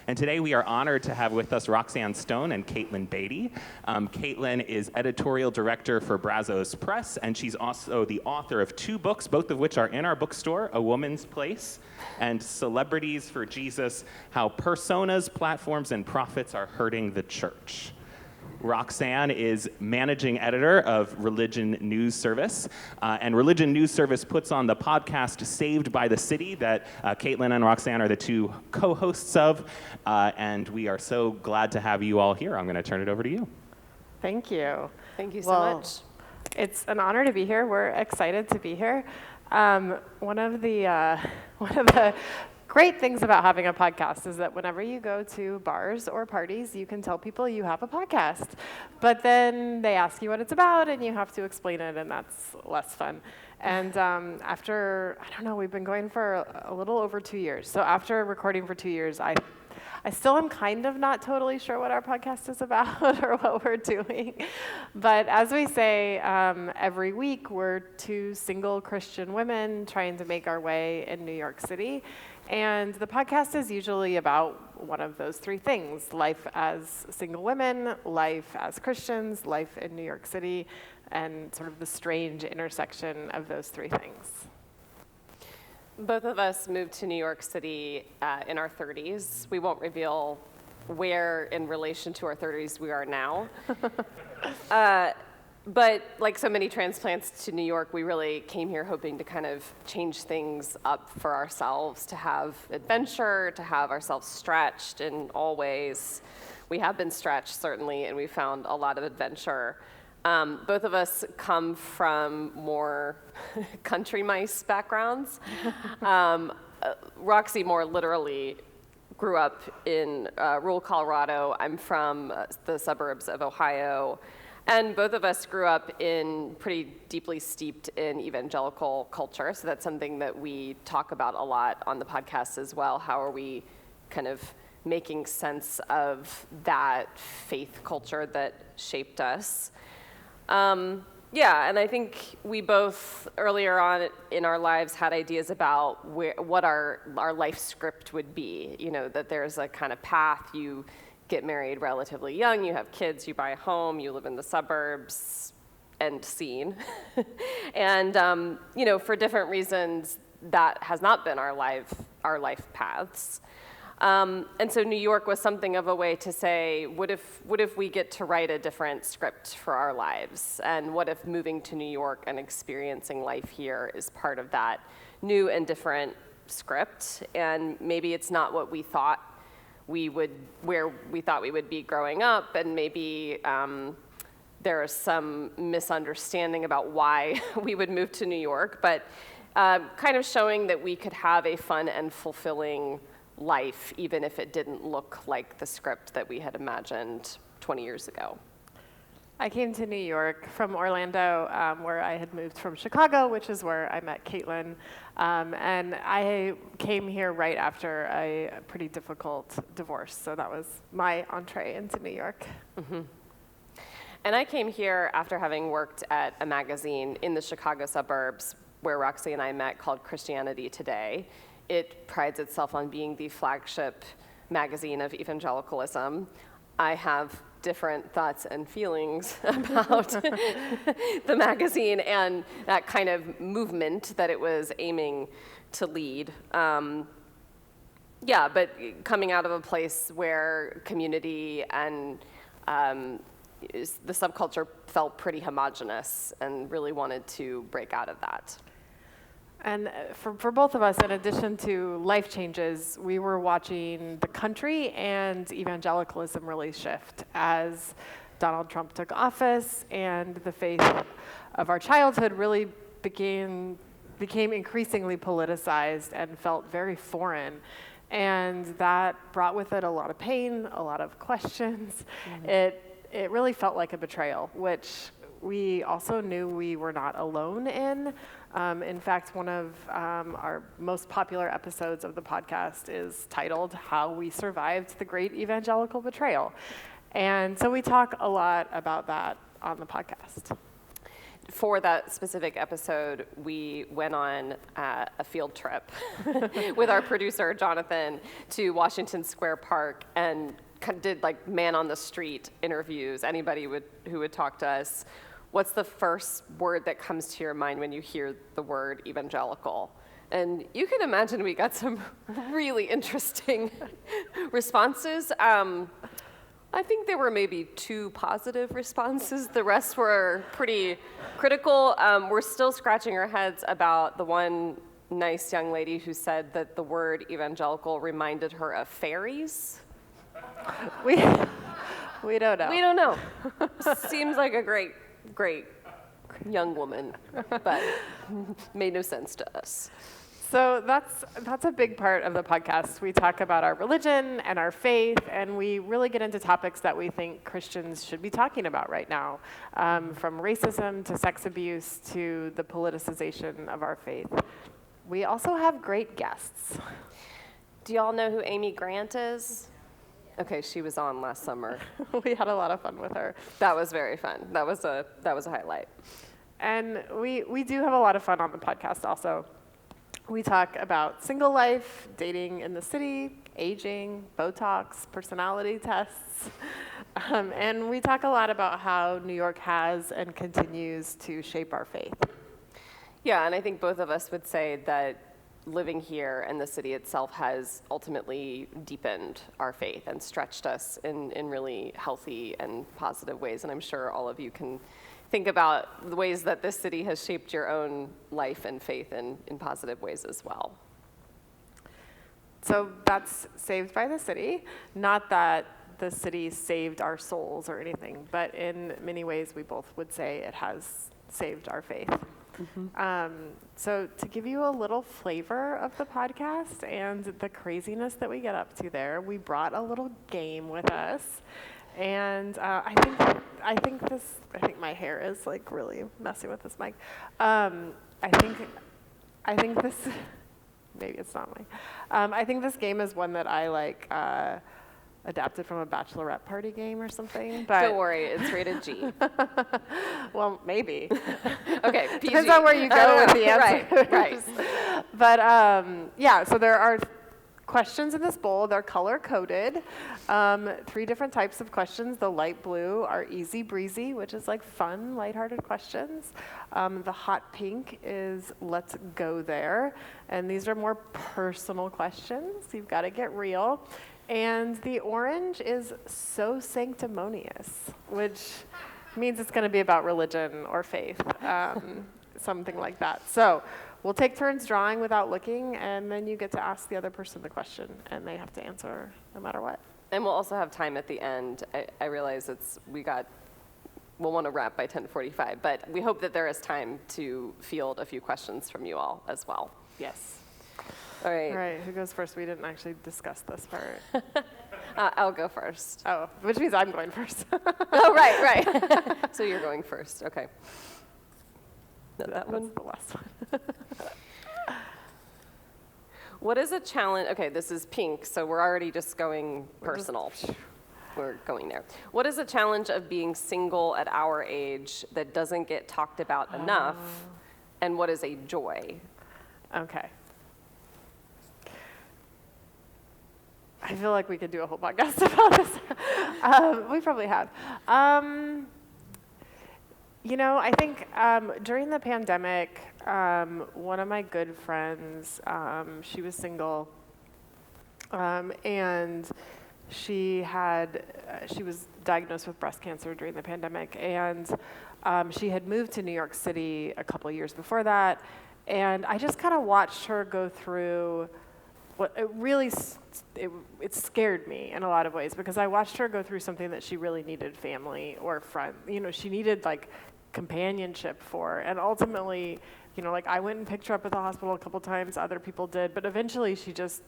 And today we are honored to have with us Roxanne Stone and Katelyn Beaty. Katelyn is editorial director for Brazos Press, and she's also the author of 2 books, both of which are in our bookstore, A Woman's Place and Celebrities for Jesus, How Personas, Platforms, and Profits Are Hurting the Church. Roxanne is managing editor of Religion News Service, and Religion News Service puts on the podcast Saved by the City that Katelyn and Roxanne are the 2 co-hosts of, and we are so glad to have you all here. I'm going to turn it over to you. Thank you. Thank you so much. It's an honor to be here. We're excited to be here. One of the great things about having a podcast is that whenever you go to bars or parties, you can tell people you have a podcast. But then they ask you what it's about, and you have to explain it, and that's less fun. And after, I don't know, we've been going for a little over 2 years. So after recording for 2 years, I still am kind of not totally sure what our podcast is about or what we're doing. But as we say, every week we're 2 single Christian women trying to make our way in New York City. And the podcast is usually about one of those 3 things: life as single women, life as Christians, life in New York City, and sort of the strange intersection of those 3 things. Both of us moved to New York City in our 30s. We won't reveal where in relation to our 30s we are now. But like so many transplants to New York, we really came here hoping to kind of change things up for ourselves, to have adventure, to have ourselves stretched in all ways. We have been stretched, certainly, and we found a lot of adventure. Both of us come from more country mice backgrounds. Roxy more literally grew up in rural Colorado. I'm from the suburbs of Ohio. And both of us grew up in pretty deeply steeped in evangelical culture. So that's something that we talk about a lot on the podcast as well. How are we kind of making sense of that faith culture that shaped us? And I think we both earlier on in our lives had ideas about what our life script would be. You know, that there's a kind of path. You get married relatively young, you have kids, you buy a home, you live in the suburbs, end scene. And for different reasons, that has not been our life paths. And so New York was something of a way to say, what if we get to write a different script for our lives? And what if moving to New York and experiencing life here is part of that new and different script? And maybe it's not what we thought where we thought we would be growing up, and maybe there is some misunderstanding about why we would move to New York, but kind of showing that we could have a fun and fulfilling life, even if it didn't look like the script that we had imagined 20 years ago. I came to New York from Orlando, where I had moved from Chicago, which is where I met Katelyn. And I came here right after a pretty difficult divorce. So that was my entree into New York. Mm-hmm. And I came here after having worked at a magazine in the Chicago suburbs where Roxy and I met, called Christianity Today. It prides itself on being the flagship magazine of evangelicalism. I have different thoughts and feelings about the magazine and that kind of movement that it was aiming to lead. But coming out of a place where community and the subculture felt pretty homogenous, and really wanted to break out of that. And for both of us, in addition to life changes, we were watching the country and evangelicalism really shift as Donald Trump took office, and the faith of our childhood really became increasingly politicized and felt very foreign. And that brought with it a lot of pain, a lot of questions. Mm-hmm. It really felt like a betrayal, which we also knew we were not alone in. In fact, one of our most popular episodes of the podcast is titled How We Survived the Great Evangelical Betrayal. And so we talk a lot about that on the podcast. for that specific episode, we went on a field trip with our producer, Jonathan, to Washington Square Park and did like man on the street interviews, anybody who would talk to us. What's the first word that comes to your mind when you hear the word evangelical? And you can imagine we got some really interesting responses. I think there were maybe 2 positive responses. The rest were pretty critical. We're still scratching our heads about the one nice young lady who said that the word evangelical reminded her of fairies. We don't know. We don't know. Seems like a great young woman, but made no sense to us. So that's a big part of the podcast. We talk about our religion and our faith, and we really get into topics that we think Christians should be talking about right now, from racism to sex abuse to the politicization of our faith. We also have great guests. Do y'all know who Amy Grant is? Okay, she was on last summer. We had a lot of fun with her. That was very fun. That was a highlight. And we do have a lot of fun on the podcast also. We talk about single life, dating in the city, aging, Botox, personality tests. And we talk a lot about how New York has and continues to shape our faith. Yeah, and I think both of us would say that living here and the city itself has ultimately deepened our faith and stretched us in really healthy and positive ways. And I'm sure all of you can think about the ways that this city has shaped your own life and faith in positive ways as well. So that's Saved by the City. Not that the city saved our souls or anything, but in many ways we both would say it has saved our faith. So to give you a little flavor of the podcast and the craziness that we get up to there, we brought a little game with us. And I think my hair is like really messing with this mic. I think this, maybe it's not mine. I think this game is one that I like adapted from a bachelorette party game or something. But Don't worry, it's rated G. well, maybe. Okay, PG. Depends on where you go with the answers. Right. But yeah, so there are questions in this bowl. They're color-coded. 3 different types of questions. The light blue are easy breezy, which is like fun, lighthearted questions. The hot pink is let's go there. And these are more personal questions. You've got to get real. And the orange is so sanctimonious, which means it's going to be about religion or faith, something like that. So we'll take turns drawing without looking, and then you get to ask the other person the question, and they have to answer no matter what. And we'll also have time at the end. I realize we'll want to wrap by 10:45, but we hope that there is time to field a few questions from you all as well. Yes. All right. All right, who goes first? We didn't actually discuss this part. I'll go first. Oh, which means I'm going first. Oh, right. So you're going first. Okay. That one? That's the last one. What is a challenge? Okay, this is pink, so we're already just going personal. We're going there. What is a challenge of being single at our age that doesn't get talked about enough? And what is a joy? Okay. I feel like we could do a whole podcast about this. We probably have. I think during the pandemic, one of my good friends, she was single, and she was diagnosed with breast cancer during the pandemic, and she had moved to New York City a couple years before that, and I just kind of watched her go through what it scared me in a lot of ways, because I watched her go through something that she really needed family or friend. She needed like companionship for, and ultimately, I went and picked her up at the hospital a couple times, other people did, but eventually she just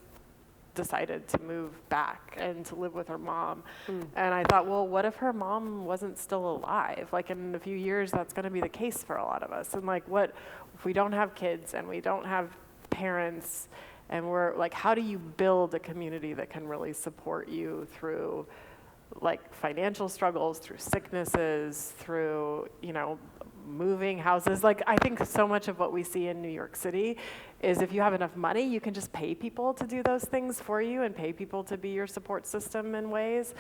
decided to move back and to live with her mom. And I thought, well, what if her mom wasn't still alive? Like in a few years, that's going to be the case for a lot of us. And like, what if we don't have kids and we don't have parents? And we're like, how do you build a community that can really support you through like financial struggles, through sicknesses, through, moving houses. Like, I think so much of what we see in New York City is if you have enough money, you can just pay people to do those things for you and pay people to be your support system in ways.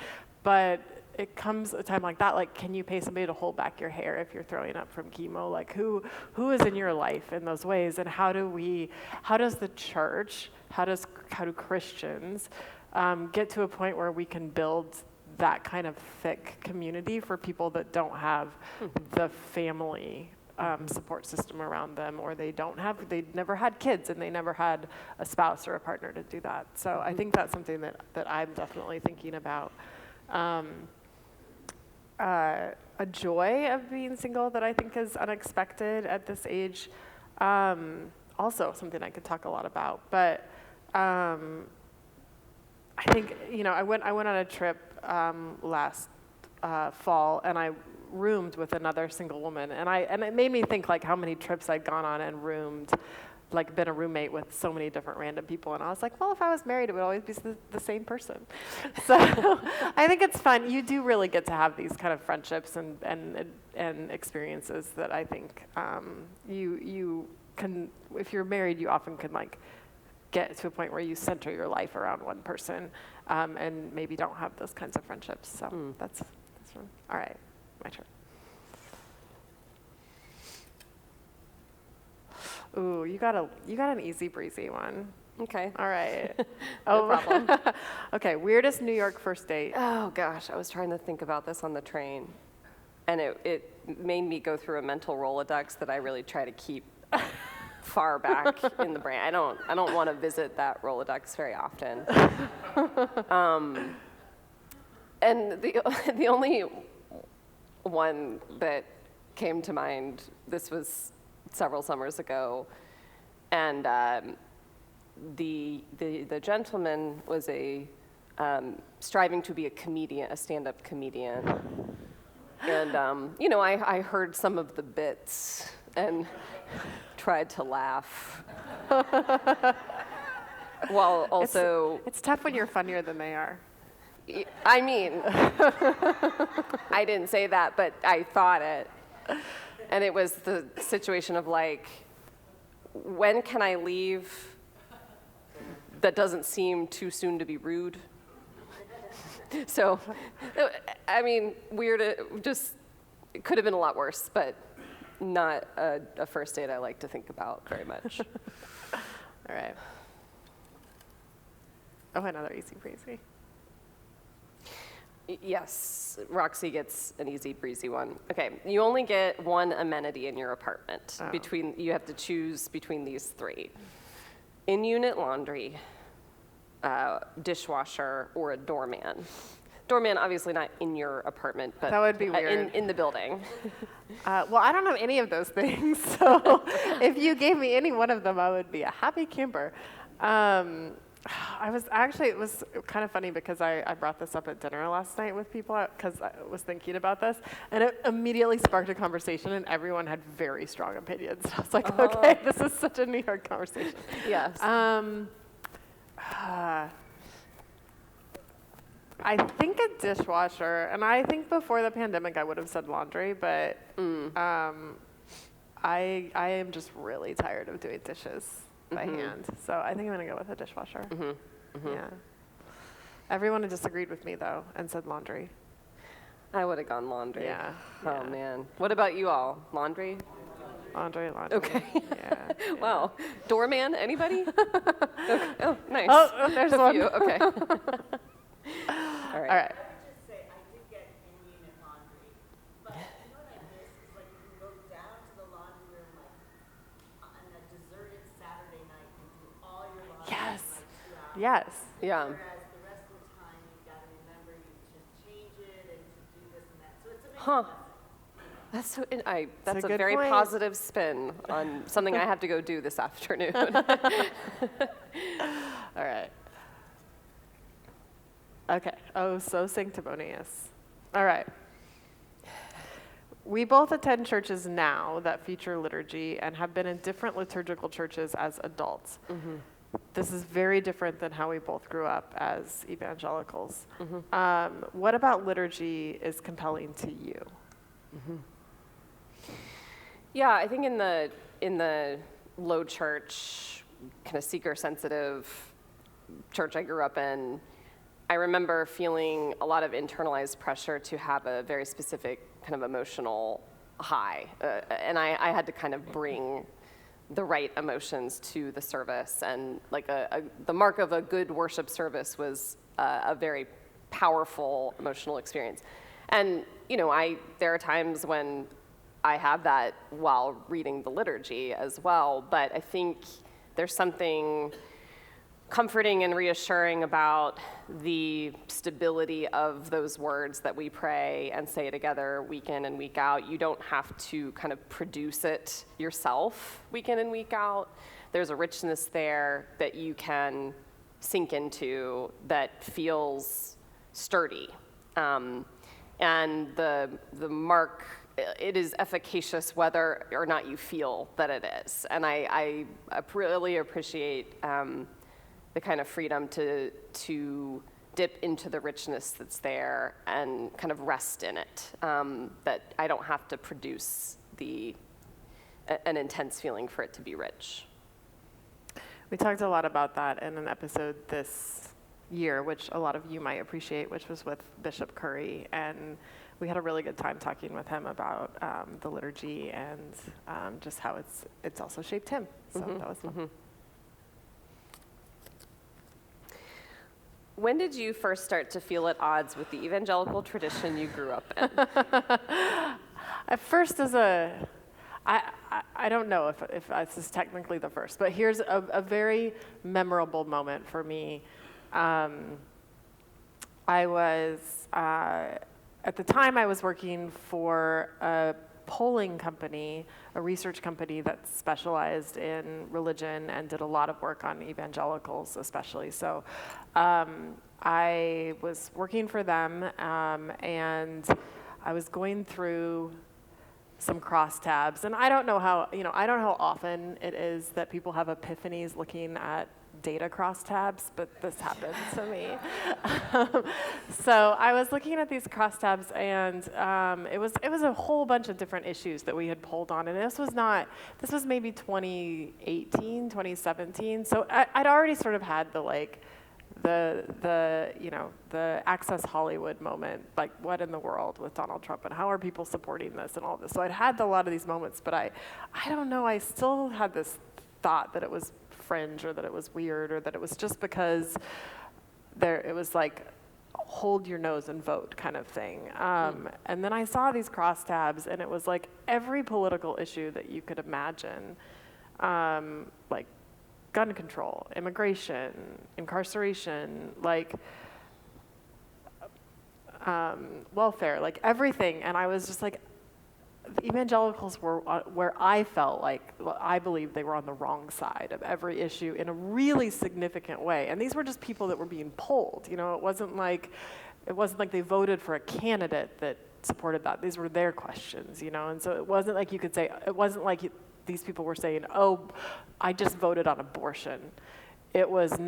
But it comes a time like that, like, can you pay somebody to hold back your hair if you're throwing up from chemo? Like, who is in your life in those ways? And how does the church, how do Christians get to a point where we can build that kind of thick community for people that don't have the family support system around them, or they never had kids and they never had a spouse or a partner to do that. So I think that's something that I'm definitely thinking about. A joy of being single that I think is unexpected at this age. Also something I could talk a lot about, but I think, I went on a trip last fall, and I roomed with another single woman, and it made me think like how many trips I'd gone on and roomed, like been a roommate with so many different random people, and I was like, well, if I was married, it would always be the same person. So I think it's fun. You do really get to have these kind of friendships and experiences that I think you can, if you're married, you often can like get to a point where you center your life around one person, and maybe don't have those kinds of friendships. So that's fun. All right, my turn. Ooh, you got an easy breezy one. Okay. All right. No problem. Okay, weirdest New York first date. Oh gosh, I was trying to think about this on the train, and it made me go through a mental Rolodex that I really try to keep far back in the brain. I don't want to visit that Rolodex very often. And the only one that came to mind, this was several summers ago, and the gentleman was striving to be a comedian, a stand-up comedian, and I heard some of the bits and tried to laugh, while also it's tough when you're funnier than they are. I mean, I didn't say that, but I thought it. And it was the situation of like, when can I leave that doesn't seem too soon to be rude? So, I mean, weird, it could have been a lot worse, but not a first date I like to think about very much. All right. Oh, another easy breezy. Yes, Roxy gets an easy breezy one. Okay, you only get one amenity in your apartment. Oh. You have to choose between these three: in-unit laundry, dishwasher, or a doorman. Doorman, obviously not in your apartment, but that would be weird. In the building. Well, I don't have any of those things, so if you gave me any one of them, I would be a happy camper. It was kind of funny because I brought this up at dinner last night with people because I was thinking about this, and it immediately sparked a conversation, and everyone had very strong opinions. I was like, okay, this is such a New York conversation. Yes. I think a dishwasher, and I think before the pandemic I would have said laundry, but I am just really tired of doing dishes by hand, so I think I'm gonna go with a dishwasher. Yeah. Everyone disagreed with me though and said laundry. I would have gone laundry. Yeah. Oh man. What about you all? Laundry? Laundry. Okay. Yeah. Wow. Doorman? Anybody? Okay. Oh, nice. Oh, there's A one. few. Okay. All right. All right. Just say I did get in-unit laundry, but you know what I miss is like you can go down to the laundry room like on a deserted Saturday night and do all your laundry Yes. in like 2 hours. Yes. Yeah. Whereas the rest of the time you got to remember you to change it and to do this and that. So it's a Huh. lesson. That's a good very point. positive spin on something I have to go do this afternoon. All right. Okay. Oh, so sanctimonious. All right. We both attend churches now that feature liturgy and have been in different liturgical churches as adults. This is very different than how we both grew up as evangelicals. What about liturgy is compelling to you? Yeah, I think in the low church, kind of seeker-sensitive church I grew up in, I remember feeling a lot of internalized pressure to have a very specific kind of emotional high, and I had to kind of bring the right emotions to the service, and like the mark of a good worship service was a very powerful emotional experience. And there are times when I have that while reading the liturgy as well, but I think there's something comforting and reassuring about the stability of those words that we pray and say together week in and week out. You don't have to kind of produce it yourself week in and week out. There's a richness there that you can sink into that feels sturdy. And the mark, it is efficacious whether or not you feel that it is. And I really appreciate the kind of freedom to dip into the richness that's there and kind of rest in it, that I don't have to produce an intense feeling for it to be rich. We talked a lot about that in an episode this year, which a lot of you might appreciate, which was with Bishop Curry, and we had a really good time talking with him about the liturgy and just how it's also shaped him. So that was fun. When did you first start to feel at odds with the evangelical tradition you grew up in? At first, I don't know if this is technically the first, but here's a very memorable moment for me. I was, at the time I was working for a polling company, a research company that specialized in religion and did a lot of work on evangelicals especially. So I was working for them and I was going through some crosstabs, and I don't know how often it is that people have epiphanies looking at data crosstabs, but this happened to me. So I was looking at these crosstabs, and it was a whole bunch of different issues that we had pulled on, and this was maybe 2018, 2017. So I'd already sort of had the Access Hollywood moment, like what in the world with Donald Trump and how are people supporting this and all this. So I'd had a lot of these moments, but I don't know, I still had this thought that it was fringe or that it was weird or that it was just because it was like hold your nose and vote kind of thing. And then I saw these crosstabs, and it was like every political issue that you could imagine, like gun control, immigration, incarceration, like welfare, like everything. And I was just like, the evangelicals were where I felt like I believed they were on the wrong side of every issue in a really significant way. And these were just people that were being polled. It wasn't like they voted for a candidate that supported that. These were their questions, And so it wasn't like you could say, it wasn't like these people were saying, oh, I just voted on abortion. It was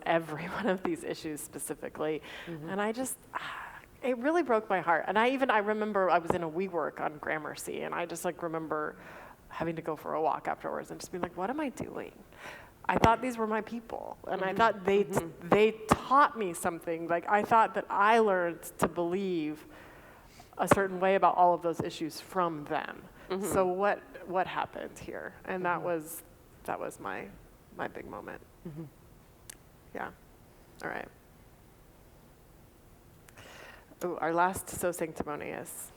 every one of these issues specifically. And it really broke my heart. And I remember I was in a WeWork on Gramercy, and I just remember having to go for a walk afterwards and just being like, what am I doing? I thought these were my people, and I thought they taught me something. Like I thought that I learned to believe a certain way about all of those issues from them. So what happened here? And that was my big moment. Yeah. All right. Ooh, our last so sanctimonious.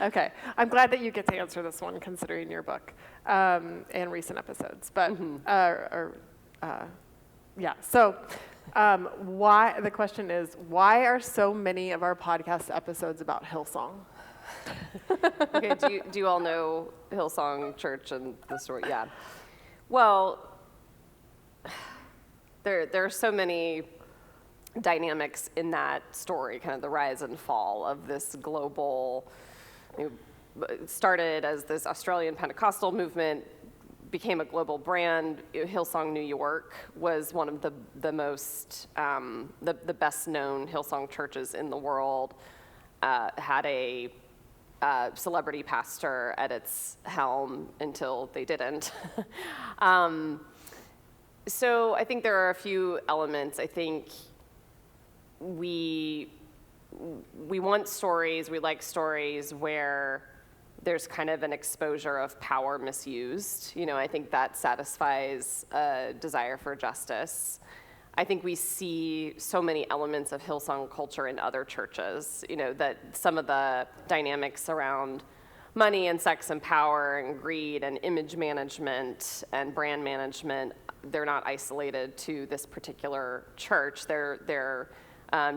Okay, I'm glad that you get to answer this one, considering your book and recent episodes. But yeah. So, why? The question is, why are so many of our podcast episodes about Hillsong? Okay. Do you all know Hillsong Church and the story? Yeah. Well, there are so many dynamics in that story, kind of the rise and fall of this global, it started as this Australian Pentecostal movement, became a global brand. Hillsong New York was one of the most, the best known Hillsong churches in the world, had a celebrity pastor at its helm until they didn't. So I think there are a few elements. I think we want stories, we like stories where there's kind of an exposure of power misused. I think that satisfies a desire for justice. I think we see so many elements of Hillsong culture in other churches, that some of the dynamics around money and sex and power and greed and image management and brand management, they're not isolated to this particular church. They're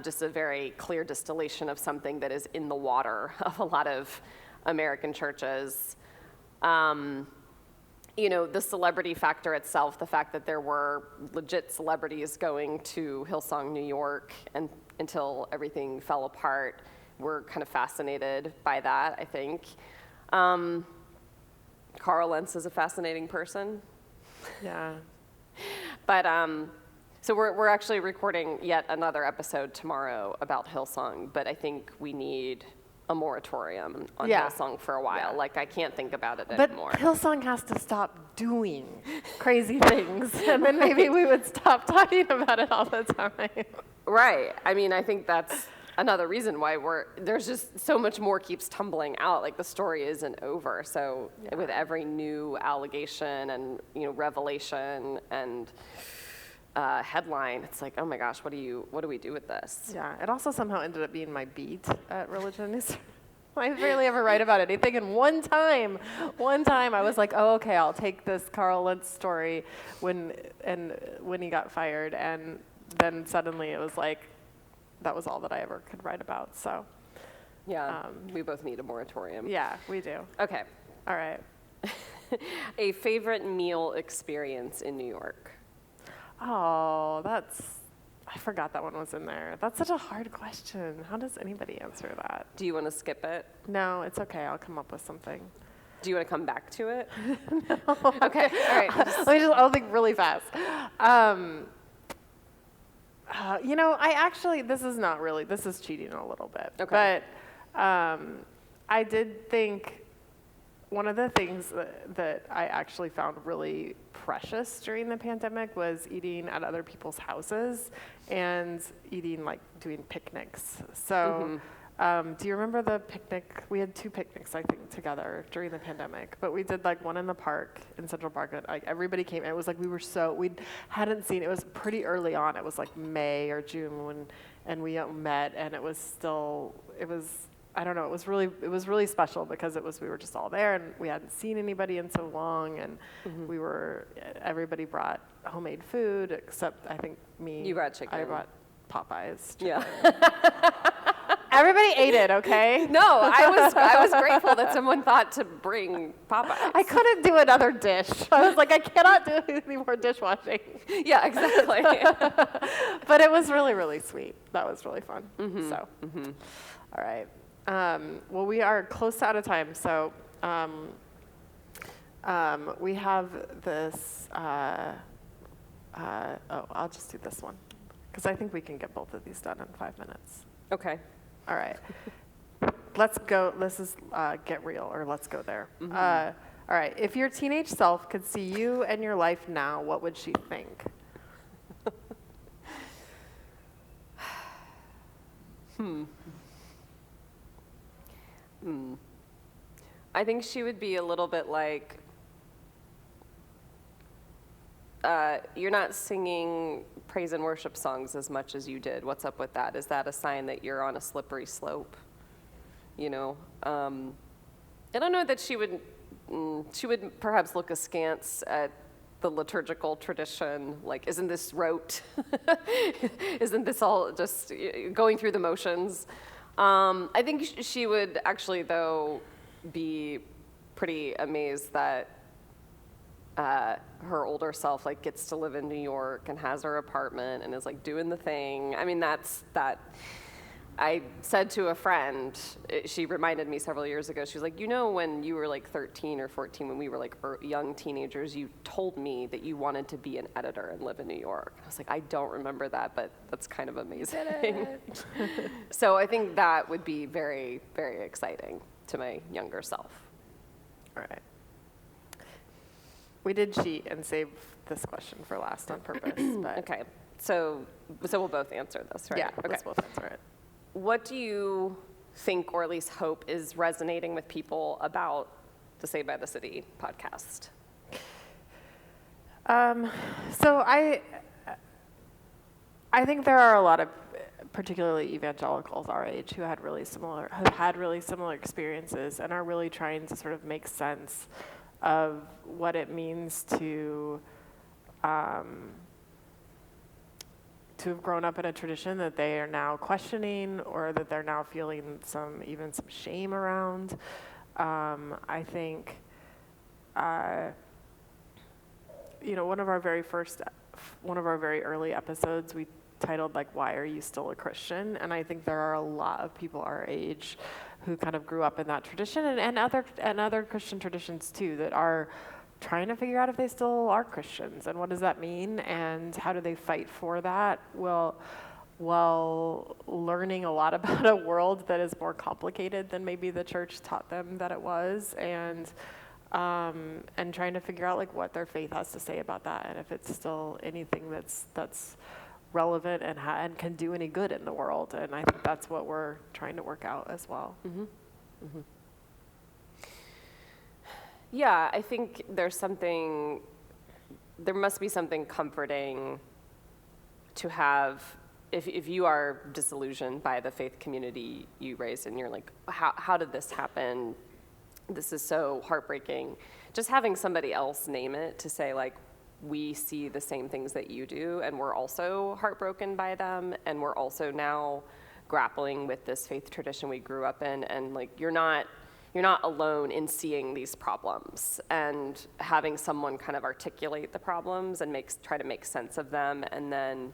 just a very clear distillation of something that is in the water of a lot of American churches. The celebrity factor itself, the fact that there were legit celebrities going to Hillsong, New York, and until everything fell apart, we're kind of fascinated by that, I think. Carl Lentz is a fascinating person. Yeah. But so we're actually recording yet another episode tomorrow about Hillsong, but I think we need a moratorium on Hillsong for a while. Yeah. Like, I can't think about it But anymore. Hillsong has to stop doing crazy things, and then maybe we would stop talking about it all the time. Right. I mean, I think that's another reason why there's just so much more keeps tumbling out. Like, the story isn't over. So with every new allegation and, revelation and headline, it's like, oh my gosh, what do we do with this? Yeah, it also somehow ended up being my beat at Religion News. I rarely ever write about anything, and one time I was like, oh, okay, I'll take this Carl Lentz story when he got fired, and then suddenly it was like, that was all that I ever could write about, so. Yeah, we both need a moratorium. Yeah, we do. Okay. All right. A favorite meal experience in New York? Oh, I forgot that one was in there. That's such a hard question. How does anybody answer that? Do you want to skip it? No, it's okay. I'll come up with something. Do you want to come back to it? No. Okay, all right. I'll think really fast. This is cheating a little bit. Okay. But I did think one of the things that I actually found really precious during the pandemic was eating at other people's houses and doing picnics. So do you remember the picnic? We had 2 picnics, I think, together during the pandemic. But we did one in the park, in Central Park. Everybody came. And it was we hadn't seen, it was pretty early on. It was May or June and we met, and it was I don't know, it was really special because we were just all there, and we hadn't seen anybody in so long, and everybody brought homemade food except I think me. You brought chicken. I brought Popeyes chicken. Yeah. Everybody ate it, okay? No, I was grateful that someone thought to bring Popeyes. I couldn't do another dish. I was like, I cannot do any more dishwashing. Yeah, exactly. But it was really, really sweet. That was really fun. So, all right. Well, we are close to out of time, so we have this. I'll just do this one because I think we can get both of these done in 5 minutes. Okay. All right. Let's go. This is Get Real, or Let's Go There. All right. If your teenage self could see you and your life now, what would she think? I think she would be a little bit like, you're not singing praise and worship songs as much as you did. What's up with that? Is that a sign that you're on a slippery slope? I don't know that she would perhaps look askance at the liturgical tradition. Like, isn't this rote? Isn't this all just going through the motions? I think she would actually, though, be pretty amazed that her older self gets to live in New York and has her apartment and is doing the thing. I mean, that's that. I said to a friend, she reminded me several years ago, she was like, when you were 13 or 14, when we were young teenagers, you told me that you wanted to be an editor and live in New York. I was like, I don't remember that, but that's kind of amazing. So I think that would be very, very exciting. to my younger self. All right. We did cheat and save this question for last on purpose, but Okay, so we'll both answer this, right? yeah, Okay. let's both answer it. What do you think, or at least hope, is resonating with people about the Saved by the City podcast? So I think there are a lot of, particularly evangelicals our age, who have had really similar experiences and are really trying to sort of make sense of what it means to have grown up in a tradition that they are now questioning, or that they're now feeling even some shame around. I think, one of our very early episodes, we titled like, "Why Are You Still a Christian?" And I think there are a lot of people our age who kind of grew up in that tradition, and other Christian traditions too, that are trying to figure out if they still are Christians, and what does that mean, and how do they fight for that, while learning a lot about a world that is more complicated than maybe the church taught them that it was, and trying to figure out like what their faith has to say about that, and if it's still anything that's relevant and can do any good in the world. And I think that's what we're trying to work out as well. Mm-hmm. Mm-hmm. Yeah, I think there must be something comforting to have, if you are disillusioned by the faith community you raised and you're like, how did this happen? This is so heartbreaking. Just having somebody else name it, to say like, we see the same things that you do, and we're also heartbroken by them, and we're also now grappling with this faith tradition we grew up in, and like, you're not alone in seeing these problems, and having someone kind of articulate the problems and try to make sense of them, and then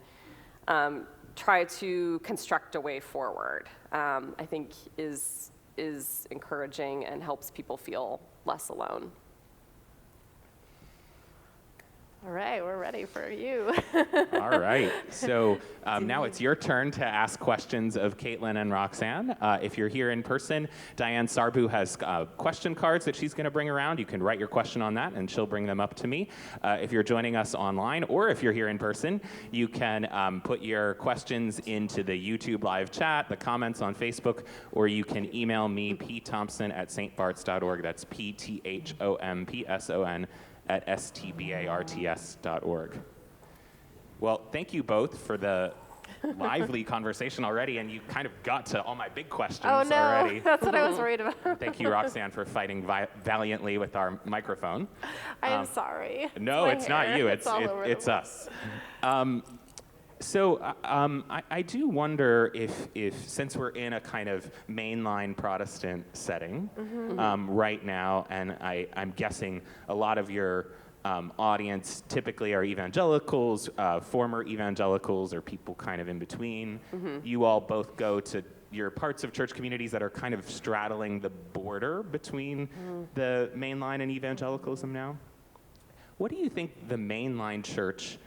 try to construct a way forward, I think is encouraging and helps people feel less alone. All right, we're ready for you. All right. So now it's your turn to ask questions of Katelyn and Roxanne. If you're here in person, Diane Sarbu has question cards that she's going to bring around. You can write your question on that, and she'll bring them up to me. If you're joining us online, or if you're here in person, you can put your questions into the YouTube live chat, the comments on Facebook, or you can email me, pthompson@stbarts.org. That's PTHOMPSON at stbarts.org. Well, thank you both for the lively conversation already, and you kind of got to all my big questions already. That's what I was worried about. Thank you, Roxanne, for fighting valiantly with our microphone. I am sorry. No, it's not you. It's us. So I do wonder if since we're in a kind of mainline Protestant setting right now, and I'm guessing a lot of your audience typically are evangelicals, former evangelicals, or people kind of in between. You all both go to your parts of church communities that are kind of straddling the border between the mainline and evangelicalism now. What do you think the mainline church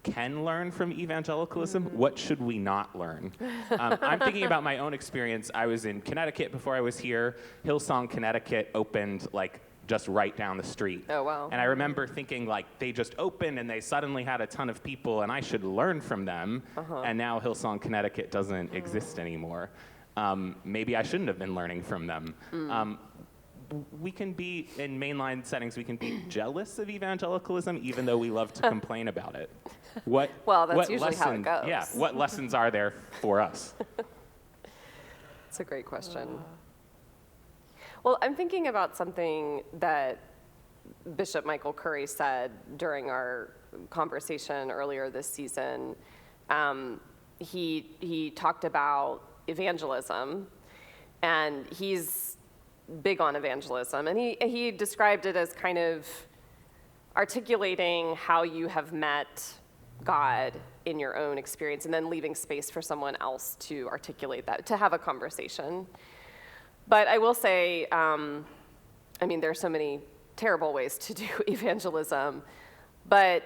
can learn from evangelicalism? What should we not learn? I'm thinking about my own experience. I was in Connecticut before I was here. Hillsong, Connecticut opened like just right down the street. Oh, wow. And I remember thinking like they just opened and they suddenly had a ton of people and I should learn from them. And now Hillsong, Connecticut doesn't exist anymore. Maybe I shouldn't have been learning from them. We can be, in mainline settings, we can be jealous of evangelicalism, even though we love to complain about it. Well, that's usually how it goes. Yeah, what lessons are there for us? It's a great question. Well, I'm thinking about something that Bishop Michael Curry said during our conversation earlier this season. He talked about evangelism, and he's big on evangelism, and he described it as kind of articulating how you have met God in your own experience, and then leaving space for someone else to articulate that, to have a conversation. But I will say, there are so many terrible ways to do evangelism, but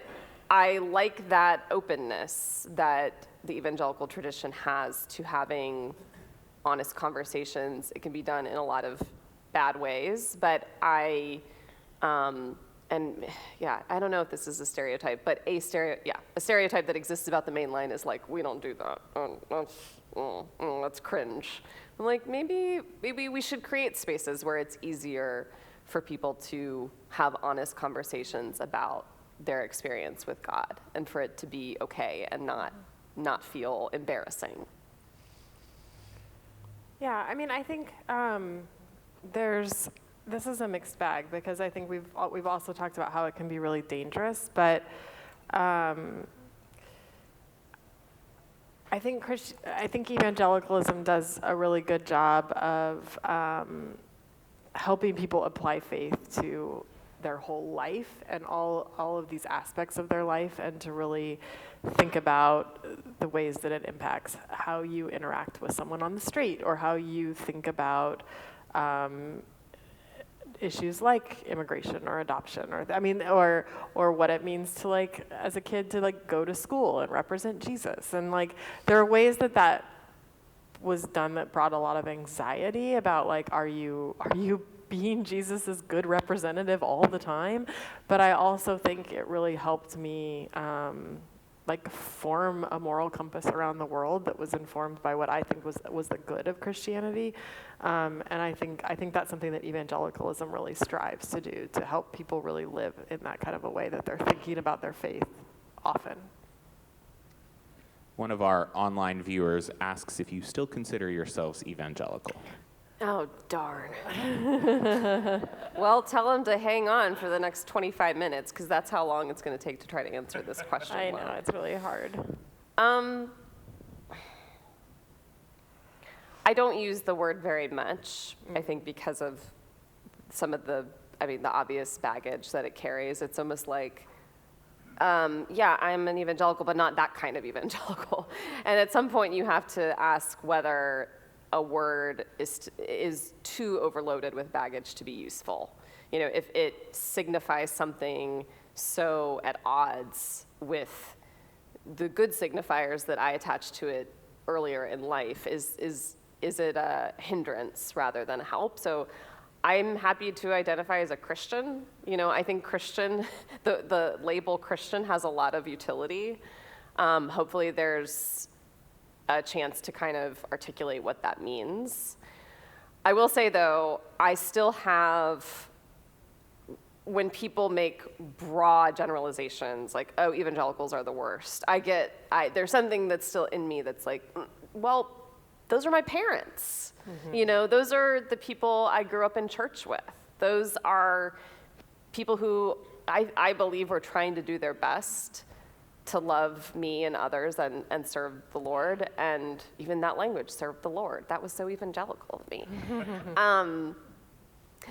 I like that openness that the evangelical tradition has to having honest conversations. It can be done in a lot of bad ways, but I don't know if this is a stereotype, but a stereotype that exists about the main line is like, we don't do that. That's cringe. I'm like, maybe we should create spaces where it's easier for people to have honest conversations about their experience with God, and for it to be okay and not feel embarrassing. Yeah, I mean, I think this is a mixed bag, because I think we've also talked about how it can be really dangerous, but I think evangelicalism does a really good job of helping people apply faith to their whole life and all of these aspects of their life, and to really think about the ways that it impacts how you interact with someone on the street, or how you think about issues like immigration or adoption, or what it means to, like, as a kid, to like go to school and represent Jesus. And like, there are ways that was done that brought a lot of anxiety about, like, are you being Jesus's good representative all the time? But I also think it really helped me like form a moral compass around the world that was informed by what I think was the good of Christianity. And I think that's something that evangelicalism really strives to do, to help people really live in that kind of a way that they're thinking about their faith often. One of our online viewers asks if you still consider yourselves evangelical. Oh, darn. Well, tell them to hang on for the next 25 minutes, because that's how long it's going to take to try to answer this question. I know, it's really hard. I don't use the word very much, I think, because of some of the obvious baggage that it carries. It's almost like, yeah, I'm an evangelical, but not that kind of evangelical. And at some point you have to ask whether a word is too overloaded with baggage to be useful. You know, if it signifies something so at odds with the good signifiers that I attached to it earlier in life, is it a hindrance rather than a help? So I'm happy to identify as a Christian. You know, I think Christian, the label Christian has a lot of utility. Hopefully there's a chance to kind of articulate what that means. I will say, though, I still have, when people make broad generalizations, like, oh, evangelicals are the worst, there's something that's still in me that's like, well, those are my parents. Mm-hmm. You know, those are the people I grew up in church with. Those are people who I believe were trying to do their best to love me and others and serve the Lord. And even that language, serve the Lord, that was so evangelical of me.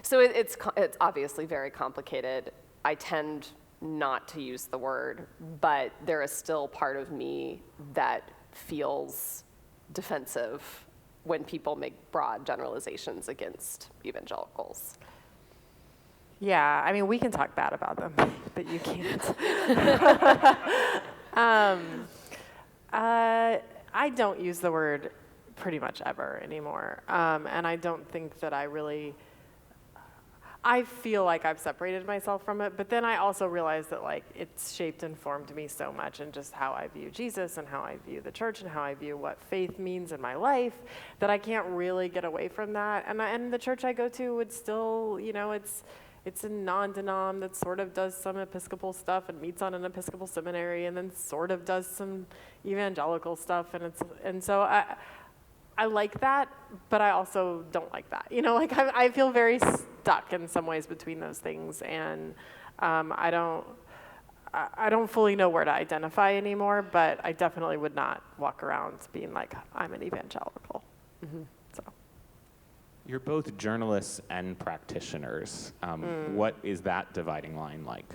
So it's obviously very complicated. I tend not to use the word, but there is still part of me that feels defensive when people make broad generalizations against evangelicals. Yeah, I mean, we can talk bad about them, but you can't. I don't use the word pretty much ever anymore, and I don't think that I feel like I've separated myself from it, but then I also realize that, like, it's shaped and formed me so much in just how I view Jesus and how I view the church and how I view what faith means in my life, that I can't really get away from that. And the church I go to would still, you know, it's a non-denom that sort of does some Episcopal stuff and meets on an Episcopal seminary, and then sort of does some evangelical stuff, and so I like that, but I also don't like that. You know, like, I feel very stuck in some ways between those things, and I don't fully know where to identify anymore, but I definitely would not walk around being like, I'm an evangelical. Mm-hmm. So. You're both journalists and practitioners. What is that dividing line like?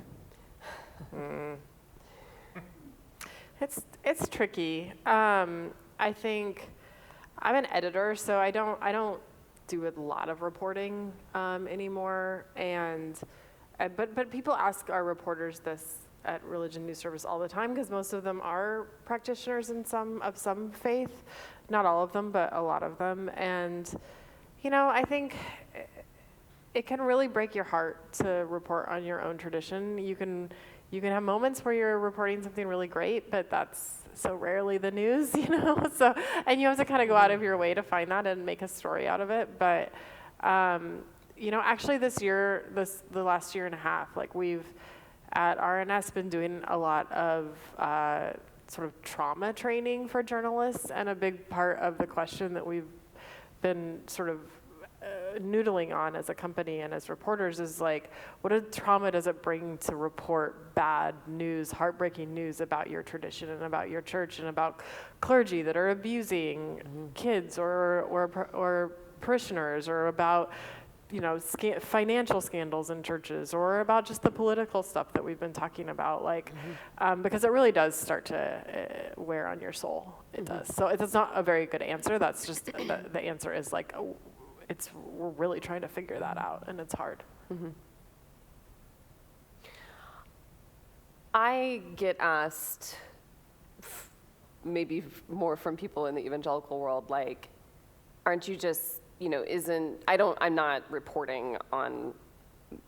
It's tricky. I think I'm an editor, so I don't do a lot of reporting anymore. But people ask our reporters this at Religion News Service all the time, because most of them are practitioners of some faith, not all of them, but a lot of them. And you know, I think it can really break your heart to report on your own tradition. You can have moments where you're reporting something really great, but that's so rarely the news, you know? So, and you have to kind of go out of your way to find that and make a story out of it. But, you know, actually this year, the last year and a half, like we've at RNS been doing a lot of sort of trauma training for journalists, and a big part of the question that we've been sort of noodling on as a company and as reporters is like, what trauma does it bring to report bad news, heartbreaking news about your tradition and about your church and about clergy that are abusing kids or parishioners, or about, you know, financial scandals in churches, or about just the political stuff that we've been talking about, like, because it really does start to wear on your soul. It does. So it's not a very good answer. That's just the answer is like, we're really trying to figure that out, and it's hard. I get asked, maybe more from people in the evangelical world, like, aren't you just, you know, I'm not reporting on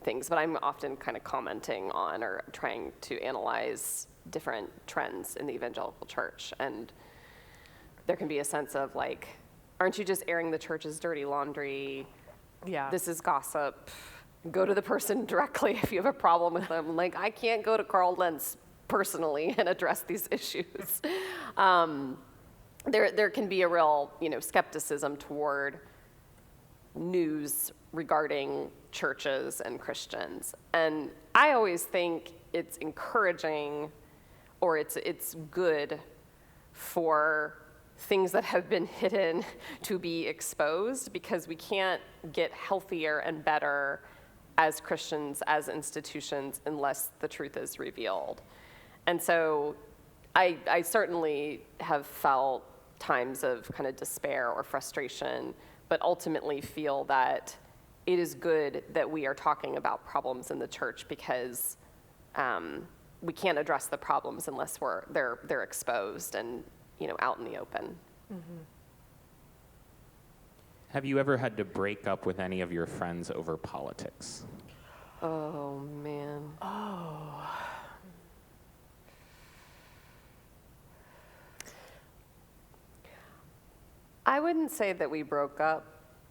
things, but I'm often kind of commenting on or trying to analyze different trends in the evangelical church. And there can be a sense of like, aren't you just airing the church's dirty laundry? Yeah. This is gossip. Go to the person directly if you have a problem with them. Like, I can't go to Carl Lentz personally and address these issues. There can be a real, you know, skepticism toward news regarding churches and Christians. And I always think it's encouraging, or it's good for things that have been hidden to be exposed, because we can't get healthier and better as Christians, as institutions, unless the truth is revealed. And so I certainly have felt times of kind of despair or frustration, but ultimately feel that it is good that we are talking about problems in the church, because we can't address the problems unless they're exposed and, you know, out in the open. Have you ever had to break up with any of your friends over politics? Oh, man. I wouldn't say that we broke up,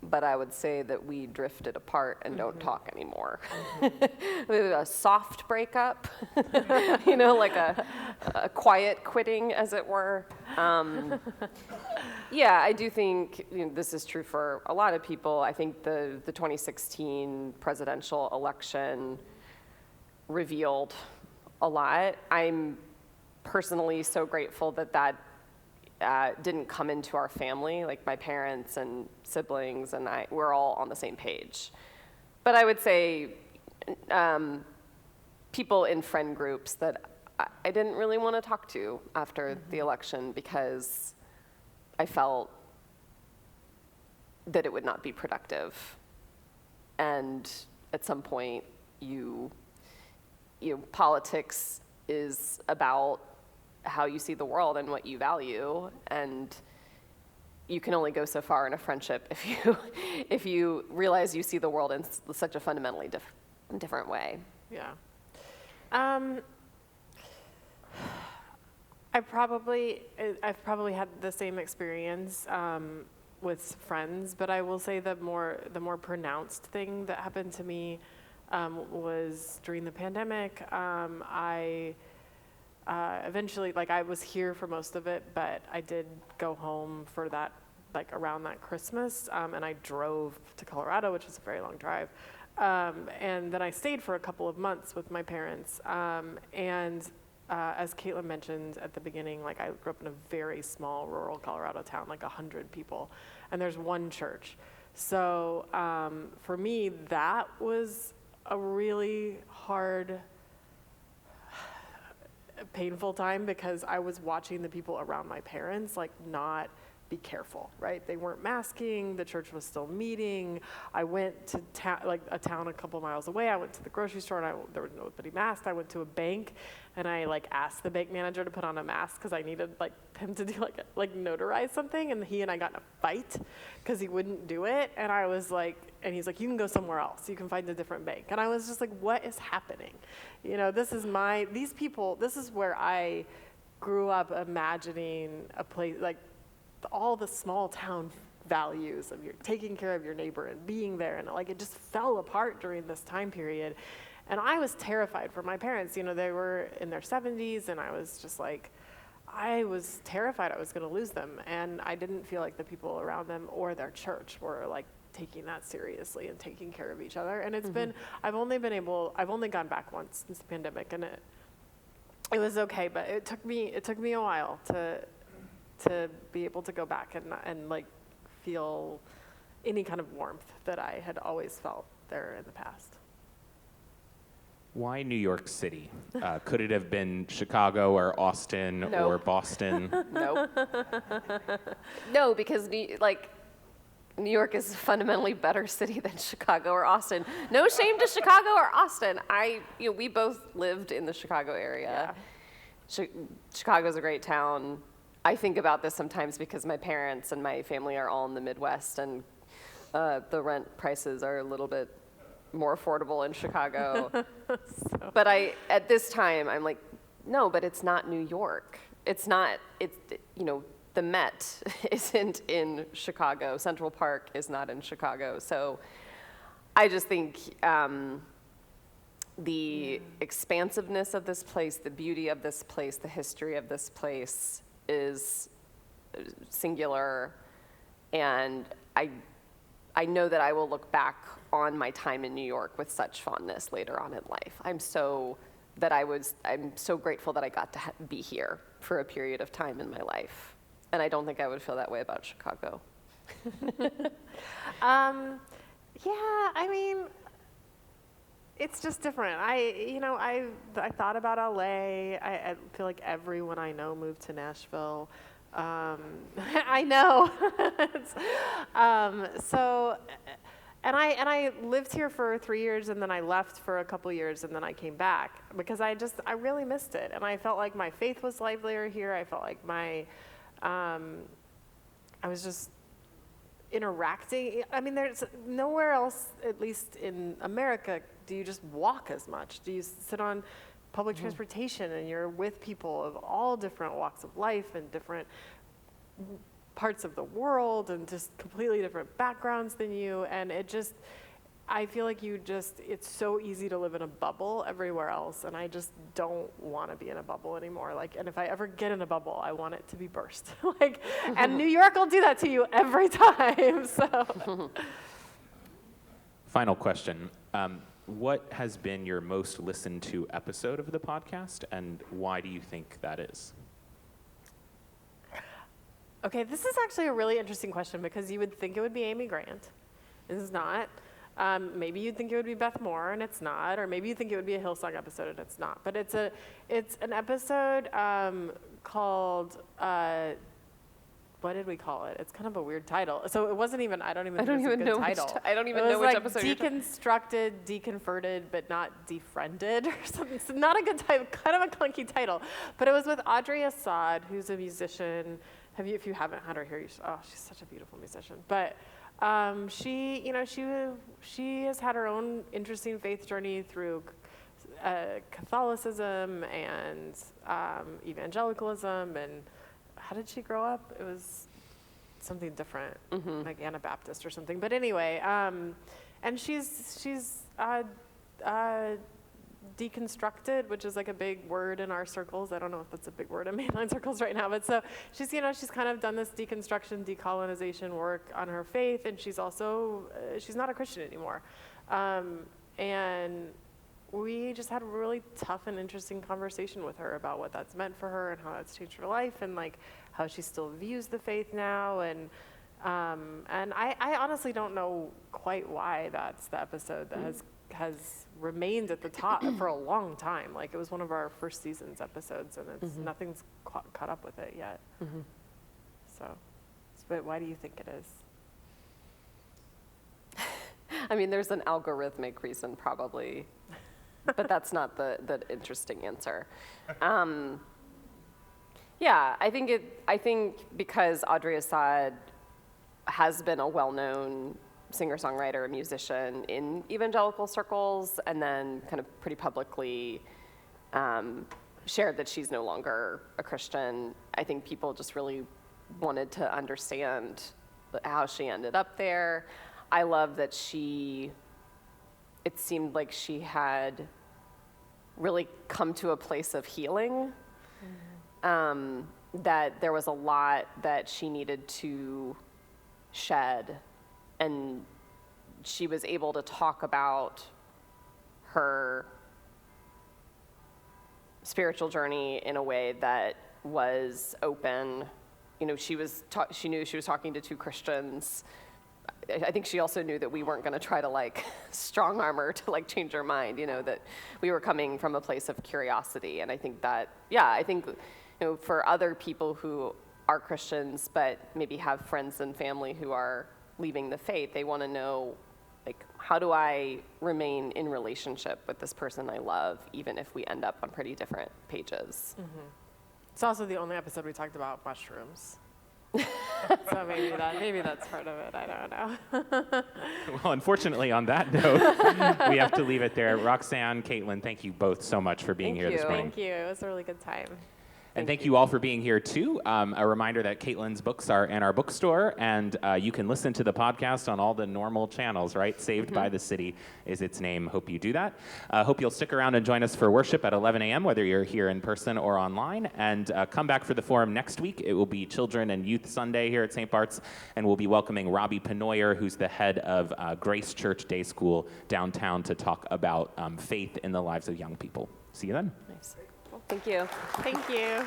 but I would say that we drifted apart and don't talk anymore. Maybe a soft breakup, you know, like a quiet quitting, as it were. Yeah, I do think, you know, this is true for a lot of people. I think the 2016 presidential election revealed a lot. I'm personally so grateful that didn't come into our family. Like, my parents and siblings and we're all on the same page. But I would say people in friend groups that I didn't really want to talk to after the election, because I felt that it would not be productive. And at some point, politics is about how you see the world and what you value, and you can only go so far in a friendship if you realize you see the world in such a fundamentally different way. Yeah. I've probably had the same experience with friends, but I will say the more pronounced thing that happened to me was during the pandemic. I eventually, like, I was here for most of it, but I did go home for that, like, around that Christmas, and I drove to Colorado, which was a very long drive, and then I stayed for a couple of months with my parents, and as Katelyn mentioned at the beginning, like, I grew up in a very small rural Colorado town, like 100 people, and there's one church. So for me, that was a really hard, painful time, because I was watching the people around my parents, like, not be careful, right? They weren't masking, the church was still meeting. I went to a town a couple miles away. I went to the grocery store and there was nobody masked. I went to a bank and I asked the bank manager to put on a mask because I needed him to do notarize something, and he and I got in a fight because he wouldn't do it. And I was and he's like, you can go somewhere else. You can find a different bank. And I was just like, what is happening? This is where I grew up imagining a place, all the small town values of taking care of your neighbor and being there, and it just fell apart during this time period. And I was terrified for my parents. They were in their 70s, and I was just I was terrified I was going to lose them, and I didn't feel like the people around them or their church were taking that seriously and taking care of each other. And it's been, I've only gone back once since the pandemic, and it was okay, but it took me a while to be able to go back and feel any kind of warmth that I had always felt there in the past. Why New York City? Could it have been Chicago or Austin or Boston? Nope. No, because New York is a fundamentally better city than Chicago or Austin. No shame to Chicago or Austin. We both lived in the Chicago area. Yeah. Chicago's a great town. I think about this sometimes because my parents and my family are all in the Midwest, and the rent prices are a little bit more affordable in Chicago. But at this time, I'm like, no, but it's not New York. The Met isn't in Chicago. Central Park is not in Chicago. So I just think the expansiveness of this place, the beauty of this place, the history of this place is singular. And I know that I will look back on my time in New York with such fondness later on in life. I'm so grateful that I got to be here for a period of time in my life. And I don't think I would feel that way about Chicago. It's just different. I thought about LA. I feel like everyone I know moved to Nashville. I know. And I lived here for 3 years, and then I left for a couple years, and then I came back because I really missed it. And I felt like my faith was livelier here. I felt like I was just interacting. There's nowhere else, at least in America, do you just walk as much. Do you sit on public transportation and you're with people of all different walks of life and different parts of the world and just completely different backgrounds than you, and I feel like it's so easy to live in a bubble everywhere else, and I just don't want to be in a bubble anymore. And if I ever get in a bubble, I want it to be burst. And New York will do that to you every time. So. Final question. What has been your most listened to episode of the podcast, and why do you think that is? Okay, this is actually a really interesting question because you would think it would be Amy Grant. It's not. Maybe you'd think it would be Beth Moore, and it's not. Or maybe you think it would be a Hillsong episode, and it's not. But it's an episode called, what did we call it? It's kind of a weird title. So it wasn't even, I don't even know which episode Deconstructed, Deconverted, but not Defriended or something. It's not a good title, kind of a clunky title. But it was with Audrey Assad, who's a musician. If you haven't had her here, she's such a beautiful musician. But she has had her own interesting faith journey through Catholicism and evangelicalism. And how did she grow up? It was something different, like Anabaptist or something. But anyway, and she's deconstructed, which is like a big word in our circles. I don't know if that's a big word in mainline circles right now, but so she's kind of done this deconstruction, decolonization work on her faith, and she's also, she's not a Christian anymore. And we just had a really tough and interesting conversation with her about what that's meant for her and how that's changed her life and how she still views the faith now. And I honestly don't know quite why that's the episode that has remained at the top for a long time. It was one of our first season's episodes, and nothing's caught up with it yet. So it's but why do you think it is? I mean, there's an algorithmic reason probably, but that's not the interesting answer. Yeah, I think because Audrey Assad has been a well-known singer-songwriter, musician in evangelical circles, and then kind of pretty publicly shared that she's no longer a Christian. I think people just really wanted to understand how she ended up there. I love that it seemed like she had really come to a place of healing, that there was a lot that she needed to shed, and she was able to talk about her spiritual journey in a way that was open. You know, she knew she was talking to two Christians. I think she also knew that we weren't going to try to like strong arm her to like change her mind, you know, that we were coming from a place of curiosity. And I think that, I think, for other people who are Christians but maybe have friends and family who are leaving the faith, they want to know, like, how do I remain in relationship with this person I love, even if we end up on pretty different pages? Mm-hmm. It's also the only episode we talked about mushrooms. So maybe that's part of it. I don't know. Well, unfortunately, on that note, we have to leave it there. Roxanne, Katelyn, thank you both so much for being here this morning. Thank you. It was a really good time. And thank you all for being here, too. A reminder that Katelyn's books are in our bookstore, and you can listen to the podcast on all the normal channels, right? Saved by the City is its name. Hope you do that. Hope you'll stick around and join us for worship at 11 a.m., whether you're here in person or online. And come back for the forum next week. It will be Children and Youth Sunday here at St. Bart's, and we'll be welcoming Robbie Penoyer, who's the head of Grace Church Day School downtown, to talk about faith in the lives of young people. See you then. Nice. Thank you. Thank you.